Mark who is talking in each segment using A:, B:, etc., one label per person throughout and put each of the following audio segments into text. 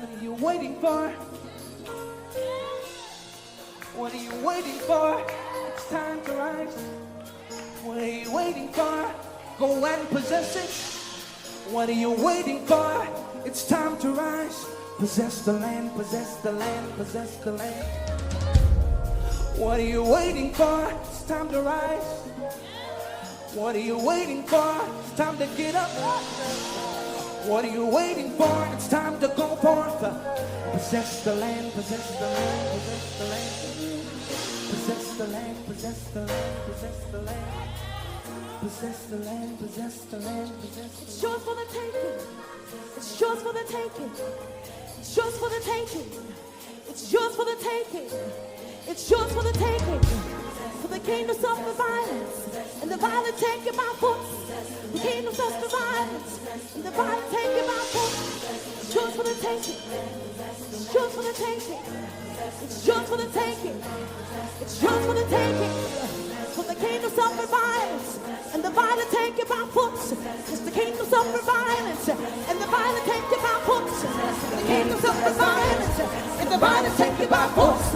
A: are you waiting for? What are you waiting for? It's time to rise. What are you waiting for? Go and possess it. What are you waiting for? It's time to rise. Possess the land, possess the land, possess the land. What are you waiting for? It's time to rise. What are you waiting for? It's time to get up. What are you waiting for? It's time to go forth. Possess the land, possess the land, possess the land. Possess the land, possess the land, possess the land. Possess the land, possess the land, possess the land.
B: It's yours for the taking. It's yours for the taking. It's yours for the taking. It's yours for the taking. It's yours for the taking. For the kingdom suffer violence, and the violent take it by force. The kingdom suffer violence, and the violent take it by force. It's yours for the taking. It's yours for the taking. It's yours for the taking. It's yours for the taking. For the kingdom suffer violence, and the violent take it by force. It's the kingdom suffer violence, and the violent take it by force. The kingdom suffer violence, and the violent take it by force.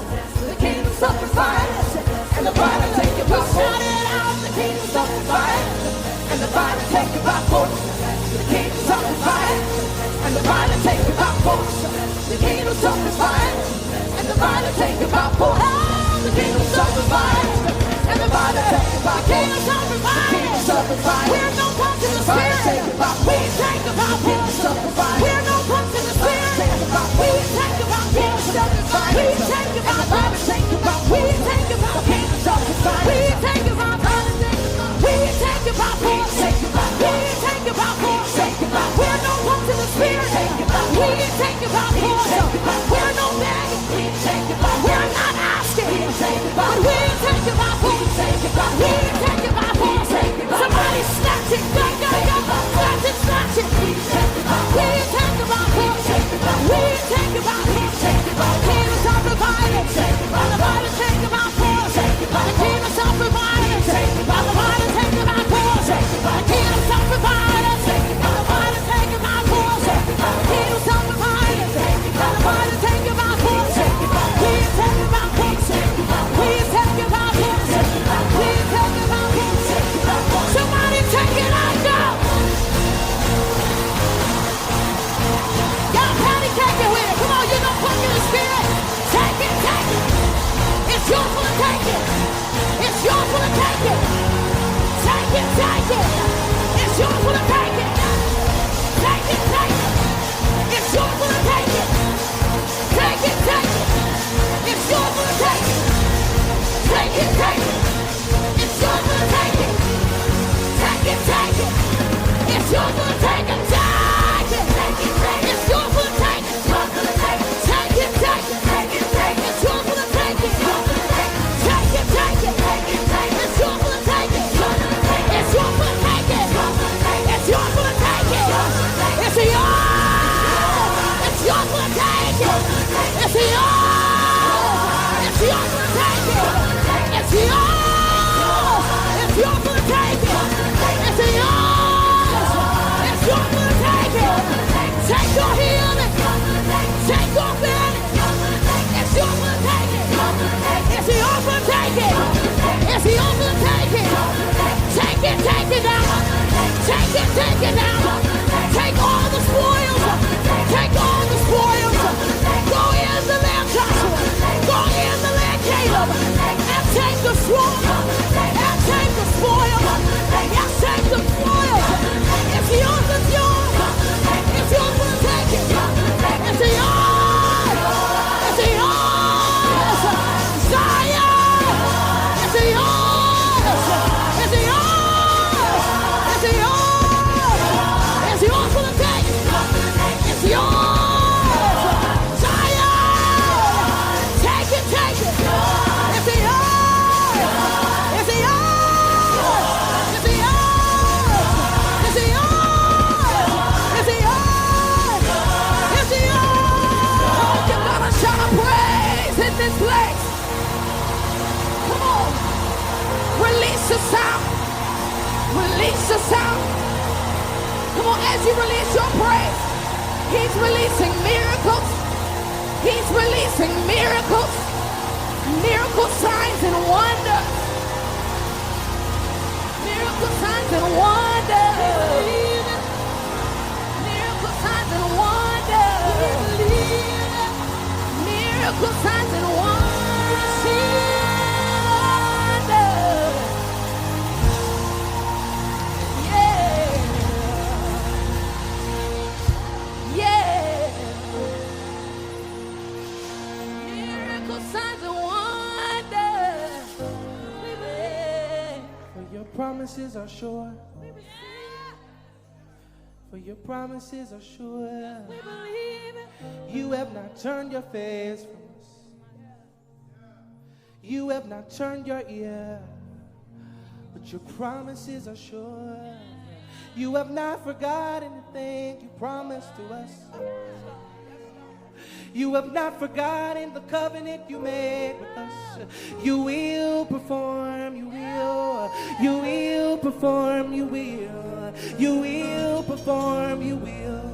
B: The kingdom suffer violence, and the violent take it by force. Shout it out, the kingdom suffer violence, and the violent take it by force. The kingdom suffer violence, and the violent take it by force. The kingdom suffer violence, and the violent take it by force. The kingdom suffer violence, and the violent take it by force. The kingdom suffer violence. We're no punch in the spirit. We take it by force. We're no punch in the spirit. We take it by force. We take it by force. We take it by force. We take it by force. We take it by force. We take it by force. We're no punch in the spirit. We take it by force. We're no begging. We're not asking. But we take it by force. We take it by force. Somebody snatch it. Go, go, go. Snatch it, snatch it. We take it by force. We take it by force. Kingdom suffer violence, and the violence take it by force. The kingdom suffer violence, and the violence take it by force. The kingdom suffer violence, and the violence take it by force. The kingdom suffer violence, and the violence take it by force. We take it by force. We take it by force. We take it by force. Somebody take it out, go. Y'all patty cake it with it. Come on, you know, put in the spirit. Take it, take it. It's yours for the taking. It's yours for the taking. Take it, take it. It's yours for the taking. Take it, take it. It's yours for the taking. Take it, take it. It's yours for the taking. Take it, take it. It's yours for the taking. Take it, take it. It's yours for the taking. Take it, take it, take it. It's yours for the taking. Take it, take it. Take it, take it. It's yours for the taking. Take it, take it. It's yours for the taking. It's yours for the taking. It's yours for the taking. It's yours. It's yours for the taking. It's yours. It's yours for the taking. It's yours. It's yours for the taking. It's yours. It's yours for the taking. Take your healing. Take your feeling. It's yours for the taking. It's yours for the taking. It's yours for the taking. Take it, take it down. Take it, take it down. Take all the spoils. Take all the spoils. Go in the land, Joshua. Go in the land, Caleb. And take the sword. And take the spoil. And take the spoil. It's yours, it's yours. It's yours for the taking. It's yours. It's yours. Zion. It's yours. It's yours. It's yours. It's yours for the taking. It's yours. Zion. Take it, take it. It's yours. It's yours. It's yours. It's yours. It's yours. It's yours. You gotta shout a praise in this place. Come on. Release the sound. Release the sound. Come on, as you release your praise, He's releasing miracles. He's releasing miracles, miracle signs and wonders. Miracle signs and wonders. Miracle signs and wonders. Miracle signs and wonders. Yeah. Yeah. Miracle signs and wonders.
A: For your promises are sure. For your promises are sure.
B: We believe it.
A: You have not turned your face from us. You have not turned your ear. But your promises are sure. You have not forgotten the thing you promised to us. You have not forgotten the covenant you made with us. You will perform, you will. You will perform, you will. You will perform, you will.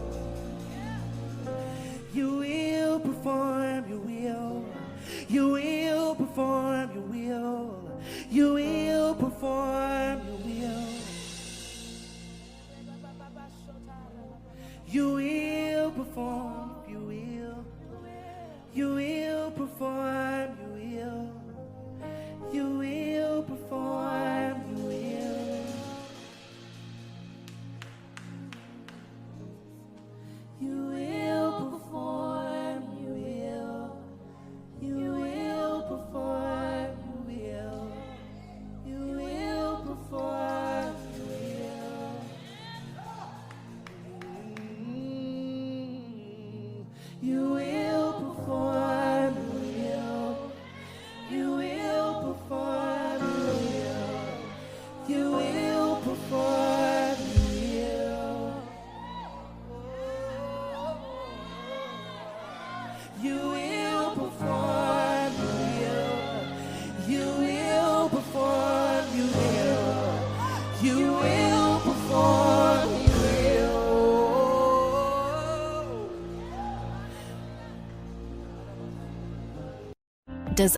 A: You will perform, you will. You will perform, you will. You will perform, you will. You will perform, you will. You will perform, you will. You will perform, you will. You will perform, you will. You will perform, you will. You will perform, you will. You will perform, you will. You will perform, you will. You will perform, you will. You will perform, you will. You will perform, you will. You will perform, you will.
C: Does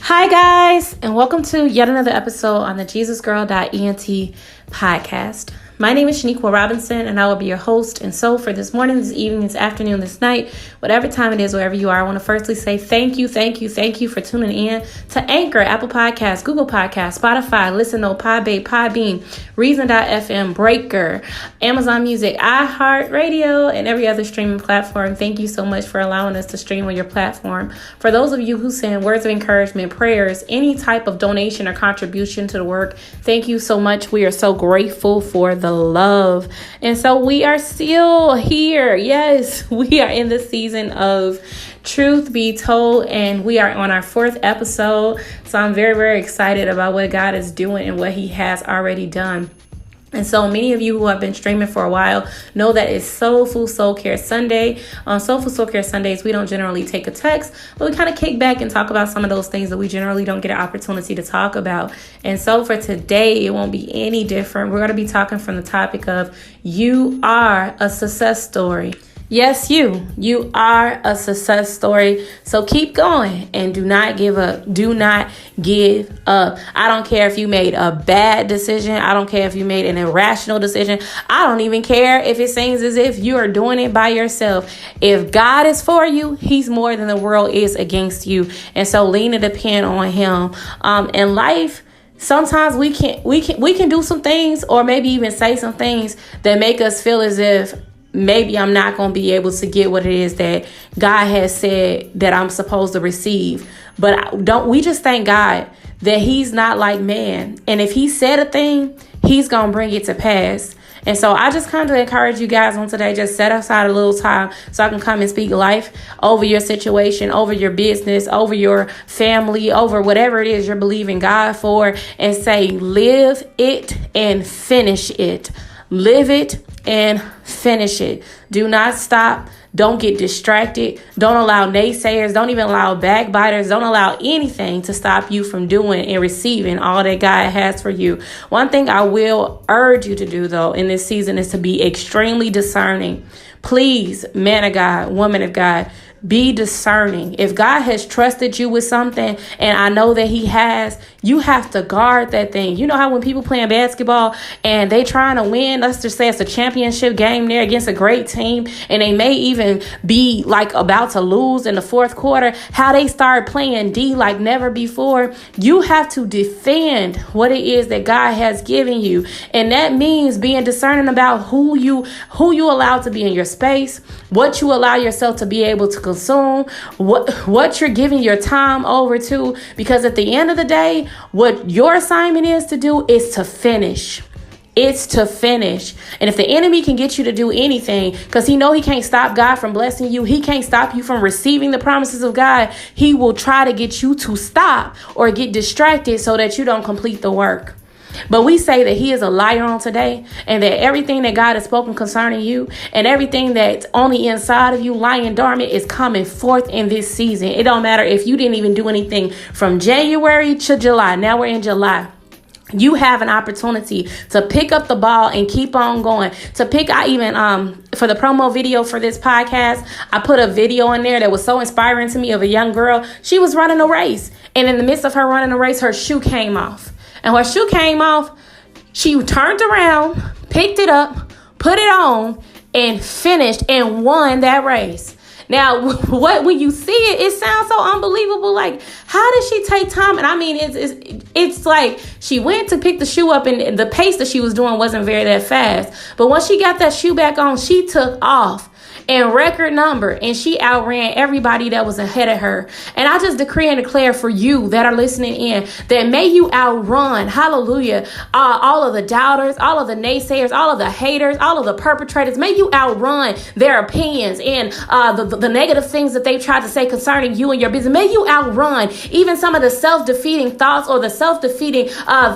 C: Hi guys, and welcome to yet another episode on the JesusGirl.ent podcast. My name is Shaniqua Robinson, and I will be your host. And so for this morning, this evening, this afternoon, this night, whatever time it is, wherever you are, I want to firstly say thank you for tuning in to Anchor, Apple Podcasts, Google Podcasts, Spotify, Listen Note, Podbean, Reason.fm, Breaker, Amazon Music, iHeartRadio, and every other streaming platform. Thank you so much for allowing us to stream on your platform. For those of you who send words of encouragement, prayers, any type of donation or contribution to the work, thank you so much. We are so grateful for the love. And so we are still here. Yes, we are in the season of Truth Be Told, and we are on our 4th episode. So I'm very, very excited about what God is doing and what He has already done. And so many of you who have been streaming for a while know that it's Soulful Soul Care Sunday. On Soulful Soul Care Sundays, we don't generally take a text, but we kind of kick back and talk about some of those things that we generally don't get an opportunity to talk about. And so for today, it won't be any different. We're going to be talking from the topic of you are a success story. Yes, you are a success story. So keep going and do not give up. Do not give up. I don't care if you made a bad decision. I don't care if you made an irrational decision. I don't even care if it seems as if you are doing it by yourself. If God is for you, He's more than the world is against you. And so lean and depend on Him. In life, sometimes we can do some things, or maybe even say some things that make us feel as if maybe I'm not going to be able to get what it is that God has said that I'm supposed to receive. But we just thank God that He's not like man. And if He said a thing, He's going to bring it to pass. And so I just kind of encourage you guys on today, just set aside a little time so I can come and speak life over your situation, over your business, over your family, over whatever it is you're believing God for, and say, live it and finish it. Live it and finish it. Do not stop. Don't get distracted. Don't allow naysayers. Don't even allow backbiters. Don't allow anything to stop you from doing and receiving all that God has for you. One thing I will urge you to do, though, in this season is to be extremely discerning. Please, man of God, woman of God, be discerning. If God has trusted you with something, and I know that he has, you have to guard that thing. You know how when people playing basketball and they trying to win, let's just say it's a championship game there against a great team, and they may even be like about to lose in the fourth quarter, how they start playing D like never before. You have to defend what it is that God has given you. And that means being discerning about who you allow to be in your space, what you allow yourself to be able to consume, what you're giving your time over to, because at the end of the day, what your assignment is to do is to finish. It's to finish. And if the enemy can get you to do anything, because he know he can't stop God from blessing you, he can't stop you from receiving the promises of God, he will try to get you to stop or get distracted so that you don't complete the work. But we say that he is a liar on today, and that everything that God has spoken concerning you and everything that's on the inside of you lying dormant is coming forth in this season. It don't matter if you didn't even do anything from January to July. Now we're in July. You have an opportunity to pick up the ball and keep on going. For the promo video for this podcast, I put a video in there that was so inspiring to me of a young girl. She was running a race, and in the midst of her running a race, her shoe came off. And when her shoe came off, she turned around, picked it up, put it on, and finished and won that race. Now, when you see it, it sounds so unbelievable. Like, how did she take time? And I mean, it's like she went to pick the shoe up, and the pace that she was doing wasn't very that fast. But once she got that shoe back on, she took off in record number, and she outran everybody that was ahead of her. And I just decree and declare for you that are listening in that may you outrun, hallelujah, all of the doubters, all of the naysayers, all of the haters, all of the perpetrators. May you outrun their opinions and the negative things that they tried to say concerning you and your business. May you outrun even some of the self-defeating thoughts or the self-defeating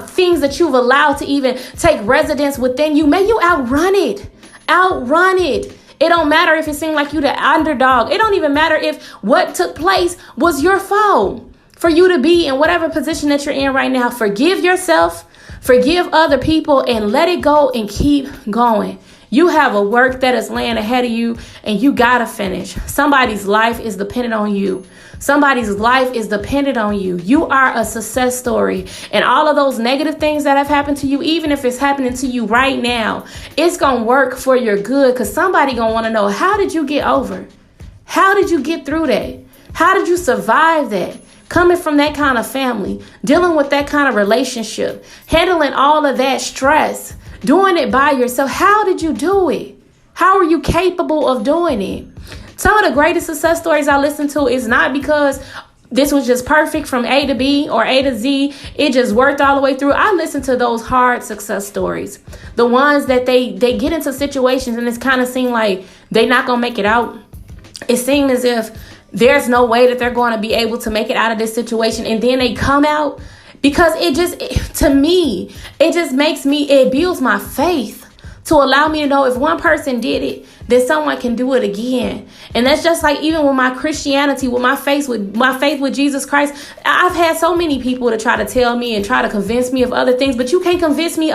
C: things that you've allowed to even take residence within you. May you outrun it. Outrun it. It don't matter if it seemed like you the underdog. It don't even matter if what took place was your fault. For you to be in whatever position that you're in right now, forgive yourself, forgive other people, and let it go and keep going. You have a work that is laying ahead of you, and you gotta finish. Somebody's life is dependent on you. Somebody's life is dependent on you. You are a success story. And all of those negative things that have happened to you, even if it's happening to you right now, it's going to work for your good, because somebody going to want to know, how did you get over? How did you get through that? How did you survive that? Coming from that kind of family, dealing with that kind of relationship, handling all of that stress, doing it by yourself. How did you do it? How are you capable of doing it? Some of the greatest success stories I listen to is not because this was just perfect from A to B or A to Z. It just worked all the way through. I listen to those hard success stories. The ones that they get into situations and it's kind of seem like they're not going to make it out. It seems as if there's no way that they're going to be able to make it out of this situation. And then they come out, because to me, it builds my faith to allow me to know if one person did it, then someone can do it again. And that's just like even with my Christianity, with my faith with Jesus Christ. I've had so many people to try to tell me and try to convince me of other things, but you can't convince me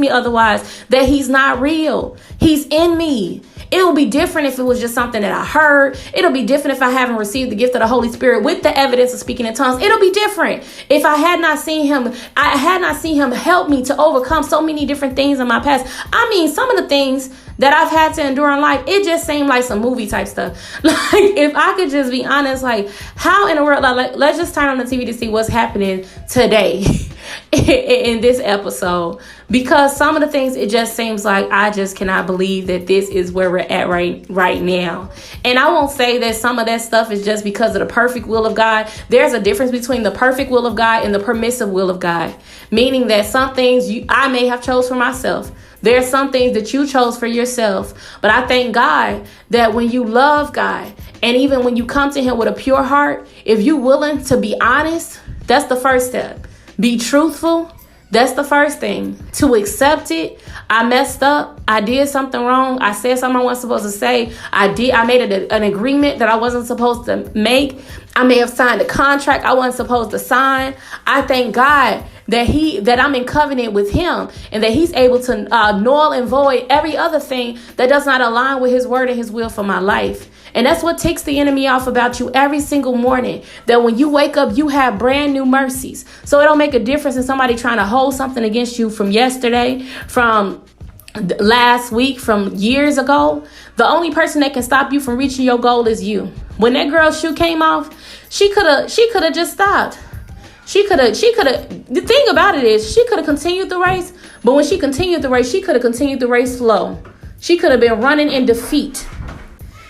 C: otherwise that he's not real. He's in me. It will be different if it was just something that I heard. It'll be different if I haven't received the gift of the Holy Spirit with the evidence of speaking in tongues. It'll be different if I had not seen him help me to overcome so many different things in my past. I mean, some of the things that I've had to endure in life, it just seemed like some movie type stuff. Like, if I could just be honest, like, how in the world, like, let's just turn on the TV to see what's happening today in this episode. Because some of the things, it just seems like I just cannot believe that this is where we're at right now. And I won't say that some of that stuff is just because of the perfect will of God. There's a difference between the perfect will of God and the permissive will of God. Meaning that some things I may have chose for myself. There's some things that you chose for yourself. But I thank God that when you love God, and even when you come to him with a pure heart, if you're willing to be honest, that's the first step. Be truthful. That's the first thing. To accept it. I messed up. I did something wrong. I said something I wasn't supposed to say. I made an agreement that I wasn't supposed to make. I may have signed a contract I wasn't supposed to sign. I thank God that I'm in covenant with him and that he's able to null and void every other thing that does not align with his word and his will for my life. And that's what takes the enemy off about you every single morning. That when you wake up, you have brand new mercies. So it don't make a difference in somebody trying to hold something against you from yesterday, from last week, from years ago. The only person that can stop you from reaching your goal is you. When that girl's shoe came off, she could have just stopped. The thing about it is she could have continued the race, but when she continued the race, she could have continued the race slow. She could have been running in defeat.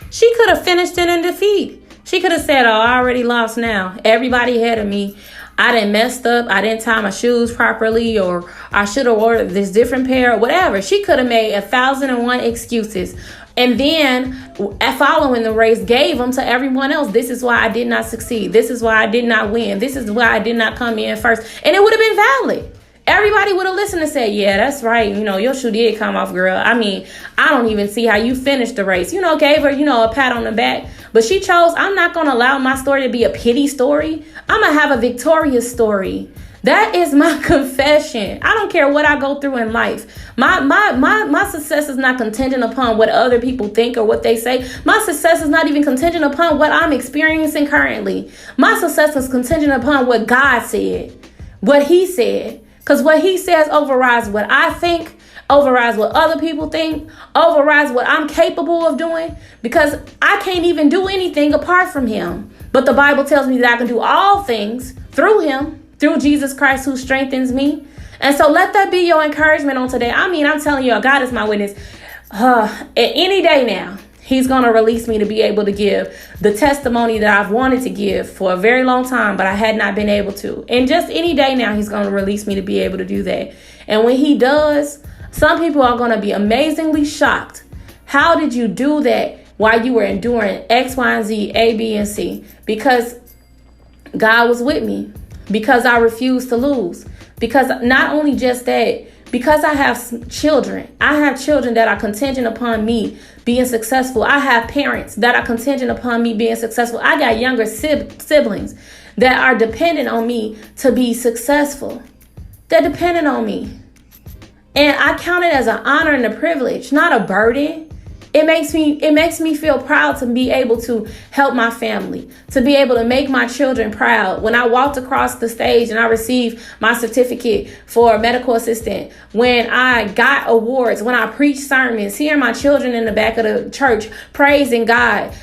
C: She could have finished it in defeat. She could have said, oh, I already lost now. Everybody ahead of me. I didn't messed up. I didn't tie my shoes properly, or I should have ordered this different pair, or whatever. She could have made 1,001 excuses. And then following the race, gave them to everyone else. This is why I did not succeed. This is why I did not win. This is why I did not come in first. And it would have been valid. Everybody would have listened and said, yeah, that's right. Your shoe did come off, girl. I mean, I don't even see how you finished the race. Gave her, a pat on the back. But she chose, I'm not going to allow my story to be a pity story. I'm going to have a victorious story. That is my confession. I don't care what I go through in life. My success is not contingent upon what other people think or what they say. My success is not even contingent upon what I'm experiencing currently. My success is contingent upon what God said, what he said. Because what he says overrides what I think, overrides what other people think, overrides what I'm capable of doing, because I can't even do anything apart from him. But the Bible tells me that I can do all things through him, through Jesus Christ who strengthens me. And so let that be your encouragement on today. I mean, I'm telling you, God is my witness. Any day now, he's going to release me to be able to give the testimony that I've wanted to give for a very long time, but I had not been able to. And just any day now, he's going to release me to be able to do that. And when he does, some people are going to be amazingly shocked. How did you do that while you were enduring X, Y, and Z, A, B, and C? Because God was with me. Because I refused to lose. Because not only just that, because I have children that are contingent upon me being successful. I have parents that are contingent upon me being successful. I got younger siblings that are dependent on me to be successful. They're dependent on me. And I count it as an honor and a privilege, not a burden. It makes me feel proud to be able to help my family, to be able to make my children proud. When I walked across the stage and I received my certificate for a medical assistant, when I got awards, when I preached sermons, hearing my children in the back of the church praising God,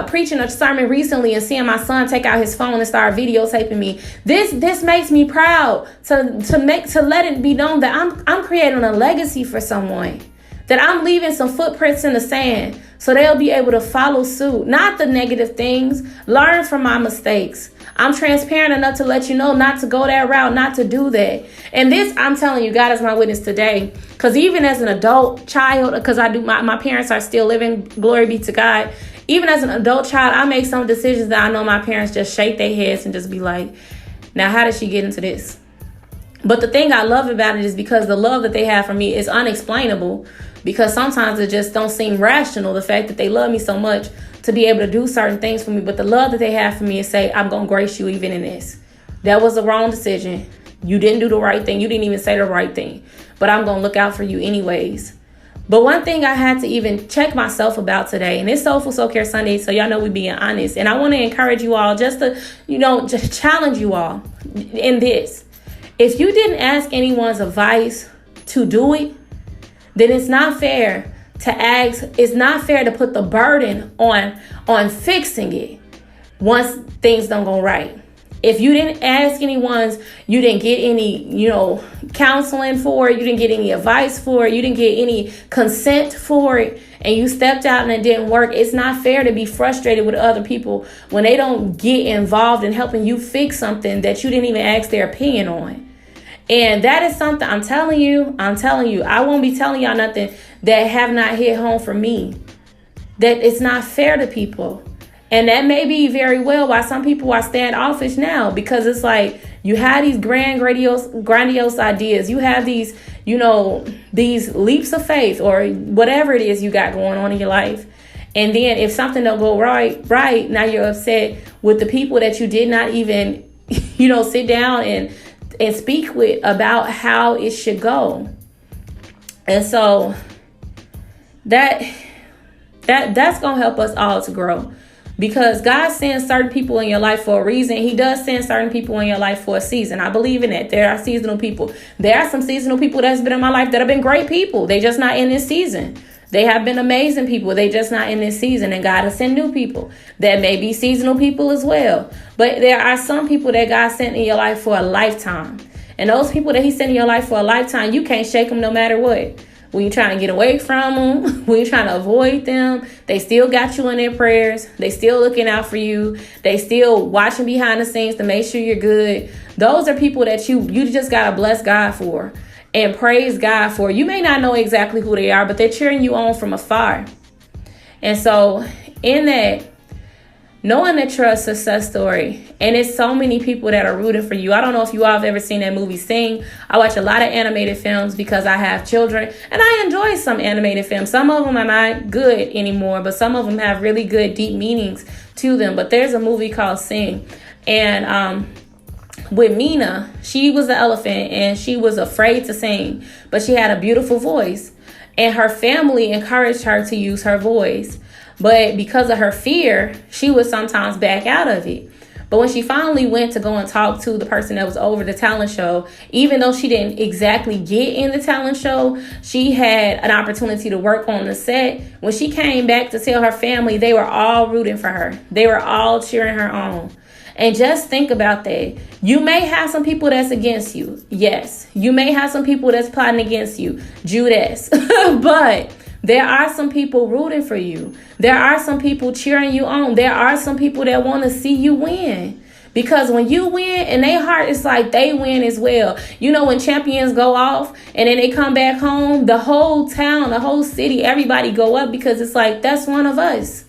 C: preaching a sermon recently and seeing my son take out his phone and start videotaping me. This makes me proud to let it be known that I'm creating a legacy for someone. That I'm leaving some footprints in the sand so they'll be able to follow suit. Not the negative things. Learn from my mistakes. I'm transparent enough to let you know not to go that route, not to do that. And this, I'm telling you, God is my witness today. Because even as an adult child, because my parents are still living, glory be to God. Even as an adult child, I make some decisions that I know my parents just shake their heads and just be like, now how did she get into this? But the thing I love about it is because the love that they have for me is unexplainable. Because sometimes it just don't seem rational, the fact that they love me so much to be able to do certain things for me. But the love that they have for me is say, I'm going to grace you even in this. That was the wrong decision. You didn't do the right thing. You didn't even say the right thing. But I'm going to look out for you anyways. But one thing I had to even check myself about today, and it's Soulful Soul Care Sunday, so y'all know we being honest. And I want to encourage you all just to, just challenge you all in this. If you didn't ask anyone's advice to do it, then it's not fair to ask. It's not fair to put the burden on fixing it once things don't go right. If you didn't ask anyone's, you didn't get any, counseling for it, you didn't get any advice for it, you didn't get any consent for it, and you stepped out and it didn't work, it's not fair to be frustrated with other people when they don't get involved in helping you fix something that you didn't even ask their opinion on. And that is something I'm telling you, I won't be telling y'all nothing that have not hit home for me. That it's not fair to people. And that may be very well why some people are standoffish now, because it's like You have these grandiose ideas. You have these, these leaps of faith or whatever it is you got going on in your life. And then if something don't go right, now you're upset with the people that you did not even, sit down and speak with about how it should go. And so that's going to help us all to grow, because God sends certain people in your life for a reason. He does send certain people in your life for a season. I believe in that. There are seasonal people. There are some seasonal people that's been in my life that have been great people. They just not in this season. They have been amazing people. They just not in this season. And God has sent new people that may be seasonal people as well. But there are some people that God sent in your life for a lifetime. And those people that he sent in your life for a lifetime, you can't shake them no matter what. When you're trying to get away from them, when you're trying to avoid them, they still got you in their prayers. They still looking out for you. They still watching behind the scenes to make sure you're good. Those are people that you just got to bless God for and praise God for. You may not know exactly who they are, but they're cheering you on from afar. And so in that, knowing that you're a success story, and it's so many people that are rooting for you. I don't know if you all have ever seen that movie Sing. I watch a lot of animated films because I have children, and I enjoy some animated films. Some of them are not good anymore, but some of them have really good, deep meanings to them. But there's a movie called Sing, and with Mina, she was the elephant, and she was afraid to sing, but she had a beautiful voice, and her family encouraged her to use her voice. But because of her fear, she would sometimes back out of it. But when she finally went to go and talk to the person that was over the talent show, even though she didn't exactly get in the talent show, she had an opportunity to work on the set. When she came back to tell her family, they were all rooting for her. They were all cheering her on. And just think about that. You may have some people that's against you. Yes. You may have some people that's plotting against you. Judas. But there are some people rooting for you. There are some people cheering you on. There are some people that want to see you win. Because when you win, in their heart, it's like they win as well. When champions go off and then they come back home, the whole town, the whole city, everybody go up because it's like, that's one of us.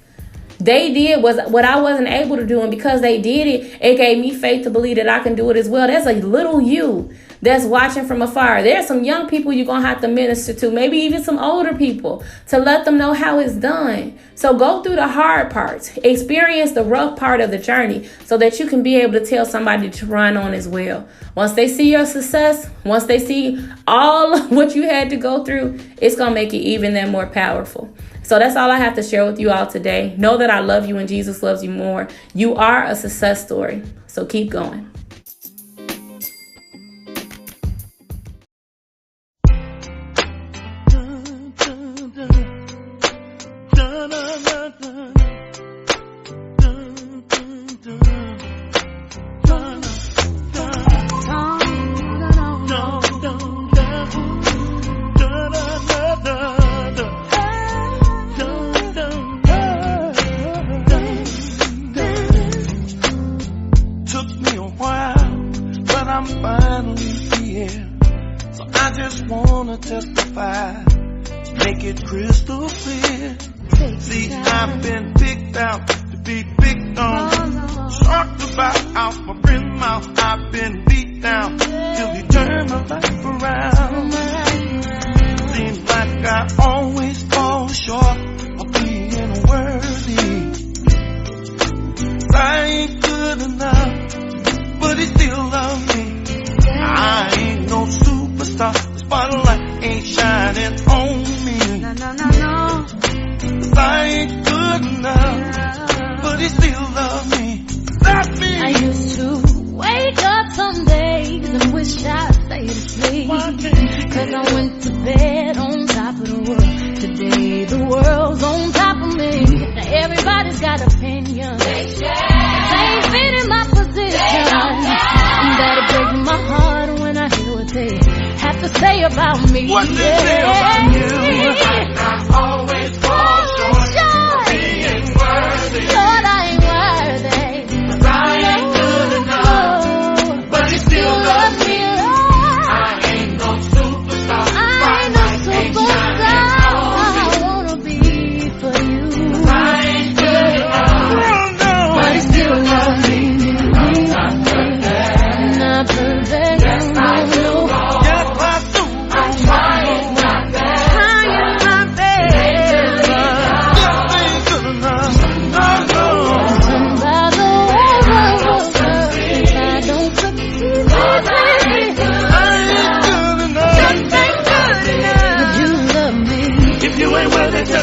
C: They did what I wasn't able to do. And because they did it, it gave me faith to believe that I can do it as well. There's a little you that's watching from afar. There's some young people you're going to have to minister to, maybe even some older people, to let them know how it's done. So go through the hard parts, experience the rough part of the journey so that you can be able to tell somebody to run on as well. Once they see your success, once they see all what you had to go through, it's going to make it even that more powerful. So that's all I have to share with you all today. Know that I love you and Jesus loves you more. You are a success story. So keep going.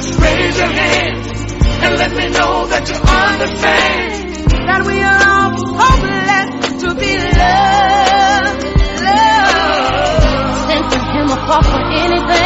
A: Just raise your hand and let me know that you understand that we are all hopeless to be loved.
B: Sent to him a call for anything.